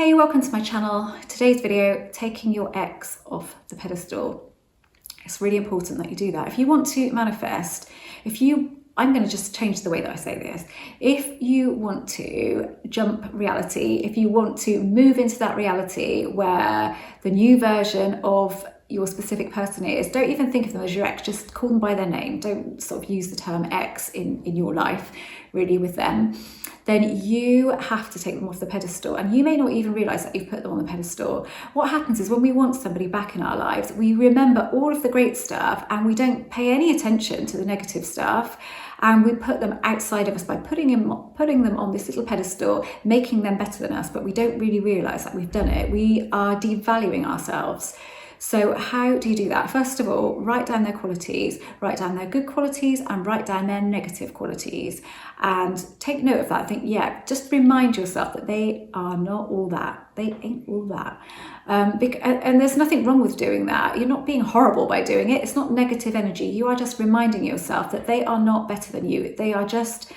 Hey, welcome to my channel. Today's video, taking your ex off the pedestal. It's really important that you do that. If you want to manifest, I'm going to just change the way that I say this. If you want to jump reality, if you want to move into that reality where the new version of your specific person is, don't even think of them as your ex, just call them by their name. Don't sort of use the term ex in your life really with them. Then you have to take them off the pedestal, and you may not even realize that you've put them on the pedestal. What happens is when we want somebody back in our lives, we remember all of the great stuff and we don't pay any attention to the negative stuff, and we put them outside of us by putting them on this little pedestal, making them better than us, but we don't really realize that we've done it. We are devaluing ourselves. So how do you do that? First of all, write down their qualities, write down their good qualities, and write down their negative qualities. And take note of that. Think, just remind yourself that they are not all that. They ain't all that. And there's nothing wrong with doing that. You're not being horrible by doing it. It's not negative energy. You are just reminding yourself that they are not better than you. They are just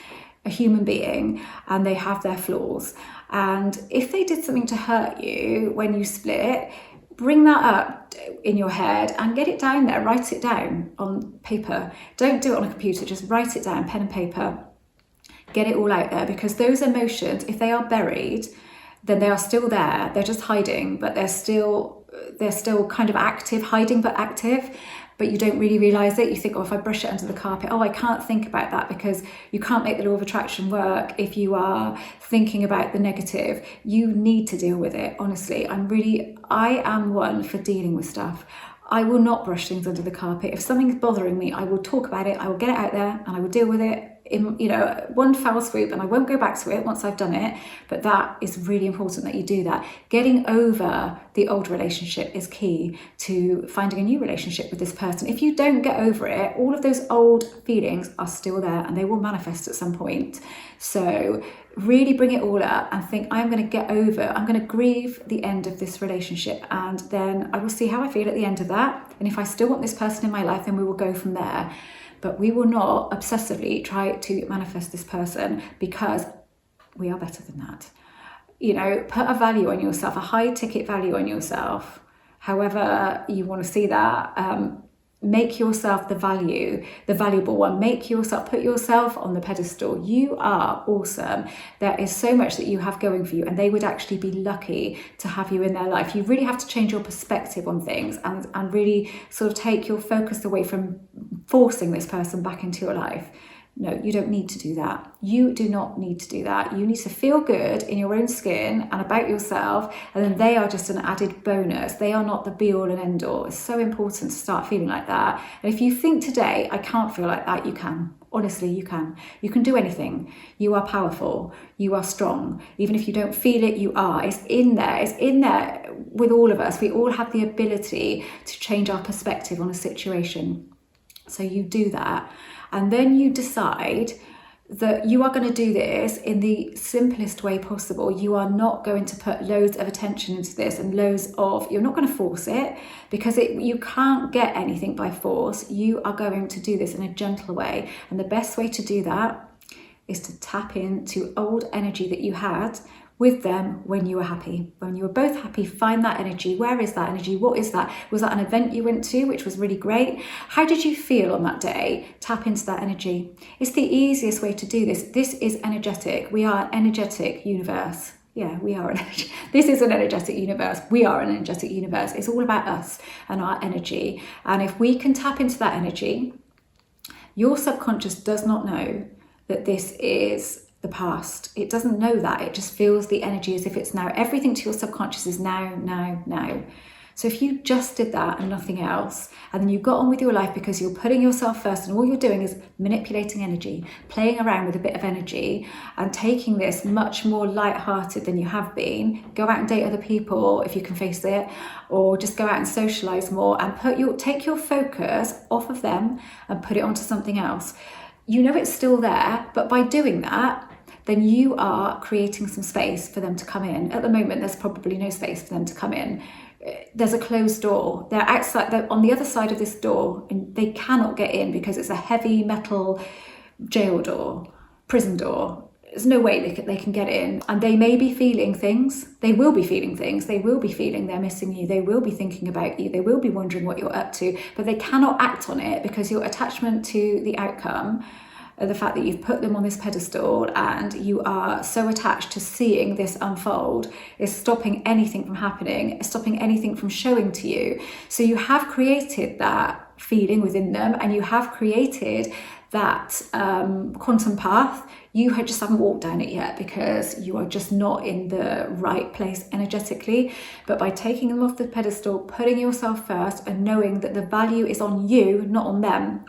a human being and they have their flaws. And if they did something to hurt you when you split, bring that up in your head and get it down there. Write it down on paper. Don't do it on a computer, just write it down, pen and paper. Get it all out there, because those emotions, if they are buried, then they are still there. They're just hiding, but they're still kind of active, hiding but active. But you don't really realise it. You think, if I brush it under the carpet, I can't think about that, because you can't make the law of attraction work if you are thinking about the negative. You need to deal with it, honestly. I am one for dealing with stuff. I will not brush things under the carpet. If something's bothering me, I will talk about it, I will get it out there, and I will deal with it in one foul swoop, and I won't go back to it once I've done it. But that is really important that you do that. Getting over the old relationship is key to finding a new relationship with this person. If you don't get over it, all of those old feelings are still there and they will manifest at some point. So really bring it all up and think, I'm going to grieve the end of this relationship, and then I will see how I feel at the end of that. And if I still want this person in my life, then we will go from there. But we will not obsessively try to manifest this person, because we are better than that. Put a value on yourself, a high ticket value on yourself, however you want to see that. Make yourself the valuable one. Put yourself on the pedestal. You are awesome. There is so much that you have going for you, and they would actually be lucky to have you in their life. You really have to change your perspective on things and really sort of take your focus away from forcing this person back into your life. No, you don't need to do that. You do not need to do that. You need to feel good in your own skin and about yourself, and then they are just an added bonus. They are not the be all and end all. It's so important to start feeling like that. And if you think today, I can't feel like that, you can. Honestly, you can. You can do anything. You are powerful. You are strong. Even if you don't feel it, you are. It's in there. It's in there with all of us. We all have the ability to change our perspective on a situation. So you do that. And then you decide that you are going to do this in the simplest way possible. You are not going to put loads of attention into this and you're not going to force it, because you can't get anything by force. You are going to do this in a gentle way. And the best way to do that is to tap into old energy that you had with them when you were happy. When you were both happy, find that energy. Where is that energy? What is that? Was that an event you went to which was really great? How did you feel on that day? Tap into that energy. It's the easiest way to do this. This is energetic. We are an energetic universe. Yeah, we are this is an energetic universe. We are an energetic universe. It's all about us and our energy. And if we can tap into that energy, your subconscious does not know that this is the past. It doesn't know that. It just feels the energy as if it's now. Everything to your subconscious is now, now, now. So if you just did that and nothing else, and then you got on with your life because you're putting yourself first, and all you're doing is manipulating energy, playing around with a bit of energy, and taking this much more light-hearted than you have been. Go out and date other people if you can face it, or just go out and socialize more, and take your focus off of them and put it onto something else. It's still there, but by doing that, then you are creating some space for them to come in. At the moment, there's probably no space for them to come in. There's a closed door. They're outside, they're on the other side of this door, and they cannot get in because it's a heavy metal jail door, prison door. there's no way they can get in. And they may be feeling things. They will be feeling things. They will be feeling they're missing you. They will be thinking about you. They will be wondering what you're up to, but they cannot act on it because your attachment to the outcome, the fact that you've put them on this pedestal and you are so attached to seeing this unfold, is stopping anything from happening, stopping anything from showing to you. So you have created that feeling within them, and you have created that quantum path. You just haven't walked down it yet because you are just not in the right place energetically. But by taking them off the pedestal, putting yourself first, and knowing that the value is on you, not on them,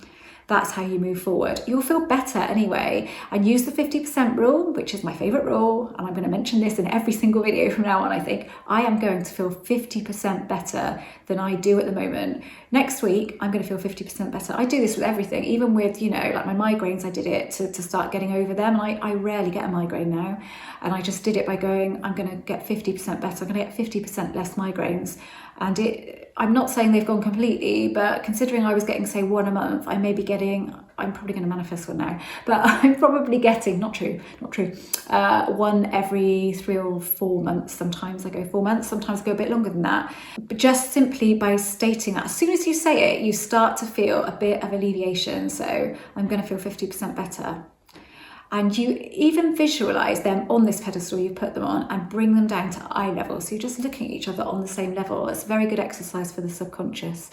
that's how you move forward. You'll feel better anyway. And use the 50% rule, which is my favorite rule. And I'm going to mention this in every single video from now on, I think. I am going to feel 50% better than I do at the moment. Next week, I'm going to feel 50% better. I do this with everything, even with, like my migraines, I did it to start getting over them. And I rarely get a migraine now. And I just did it by going, I'm going to get 50% better. I'm going to get 50% less migraines. And I'm not saying they've gone completely, but considering I was getting, say, one a month, I may be getting, I'm probably going to manifest one now, but I'm probably getting, not true, one every 3 or 4 months. Sometimes I go 4 months, sometimes I go a bit longer than that. But just simply by stating that, as soon as you say it, you start to feel a bit of alleviation. So I'm going to feel 50% better. And you even visualize them on this pedestal you've put them on and bring them down to eye level. So you're just looking at each other on the same level. It's a very good exercise for the subconscious.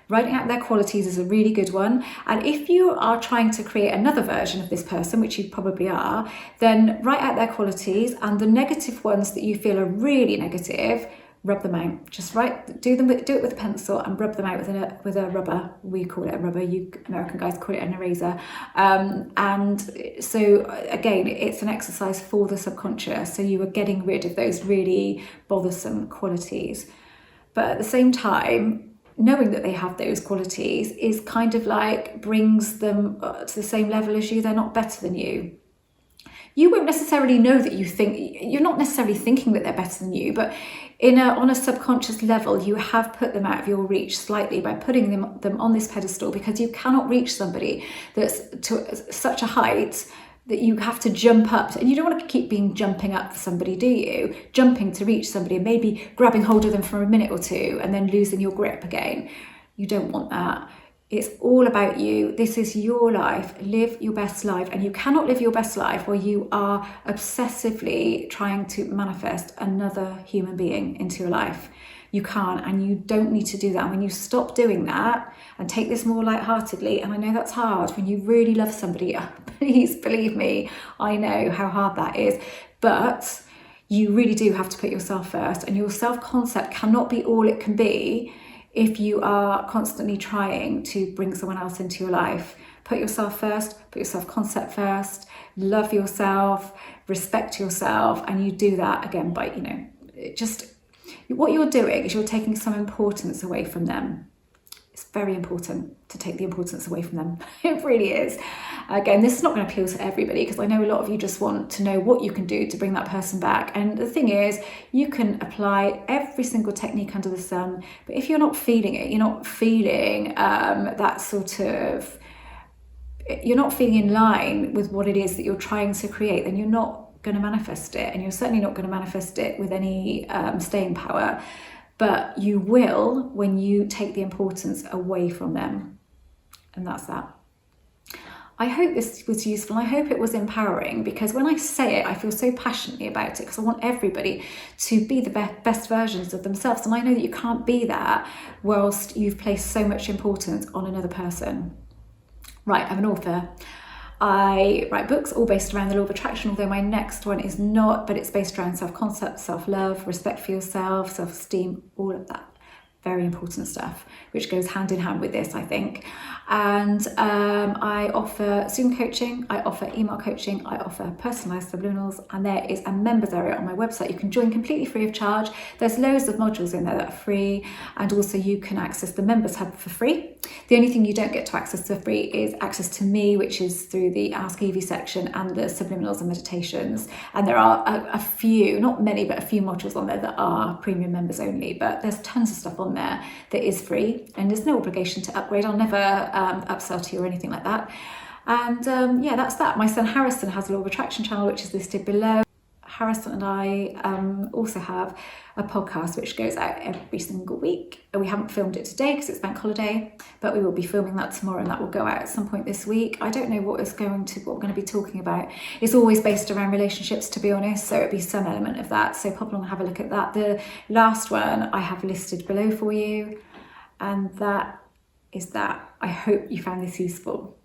Writing out their qualities is a really good one. And if you are trying to create another version of this person, which you probably are, then write out their qualities, and the negative ones that you feel are really negative, rub them out. Just do it with a pencil and rub them out with a rubber. We call it a rubber. You American guys call it an eraser. And so again, it's an exercise for the subconscious. So you are getting rid of those really bothersome qualities. But at the same time, knowing that they have those qualities is kind of like brings them to the same level as you. They're not better than you. You won't necessarily know that you're not necessarily thinking that they're better than you, but on a subconscious level, you have put them out of your reach slightly by putting them on this pedestal, because you cannot reach somebody that's to such a height that you have to jump up. And you don't want to keep jumping up for somebody, do you? Jumping to reach somebody and maybe grabbing hold of them for a minute or two and then losing your grip again. You don't want that. It's all about you. This is your life. Live your best life. And you cannot live your best life where you are obsessively trying to manifest another human being into your life. You can't, and you don't need to do that. And when you stop doing that and take this more lightheartedly, and I know that's hard when you really love somebody, please believe me, I know how hard that is, but you really do have to put yourself first, and your self-concept cannot be all it can be if you are constantly trying to bring someone else into your life. Put yourself first, put your self-concept first, love yourself, respect yourself, and you do that again by, what you're doing is you're taking some importance away from them. It's very important to take the importance away from them. It really is. Again, this is not going to appeal to everybody, because I know a lot of you just want to know what you can do to bring that person back. And the thing is, you can apply every single technique under the sun, but if you're not feeling it, you're not feeling you're not feeling in line with what it is that you're trying to create, then you're not going to manifest it, and you're certainly not going to manifest it with any staying power. But you will when you take the importance away from them. And that's that. I hope this was useful. I hope it was empowering, because when I say it, I feel so passionately about it, because I want everybody to be the best versions of themselves. And I know that you can't be that whilst you've placed so much importance on another person. Right, I'm an author. I write books all based around the law of attraction, although my next one is not, but it's based around self-concept, self-love, respect for yourself, self-esteem, all of that. Very important stuff, which goes hand in hand with this, I think. And I offer Zoom coaching, I offer email coaching, I offer personalised subliminals, and there is a members area on my website you can join completely free of charge. There's loads of modules in there that are free, and also you can access the members hub for free. The only thing you don't get to access for free is access to me, which is through the Ask Evie section and the subliminals and meditations. And there are a few, not many, but a few modules on there that are premium members only, but there's tons of stuff on there that is free, and there's no obligation to upgrade. I'll never upsell to you or anything like that. And yeah, that's that. My son Harrison has a law of attraction channel, which is listed below. Harrison and I also have a podcast which goes out every single week. We haven't filmed it today because it's bank holiday, but we will be filming that tomorrow, and that will go out at some point this week. I don't know what we're going to be talking about. It's always based around relationships, to be honest, so it'll be some element of that. So pop along and have a look at that. The last one I have listed below for you, and that is that. I hope you found this useful.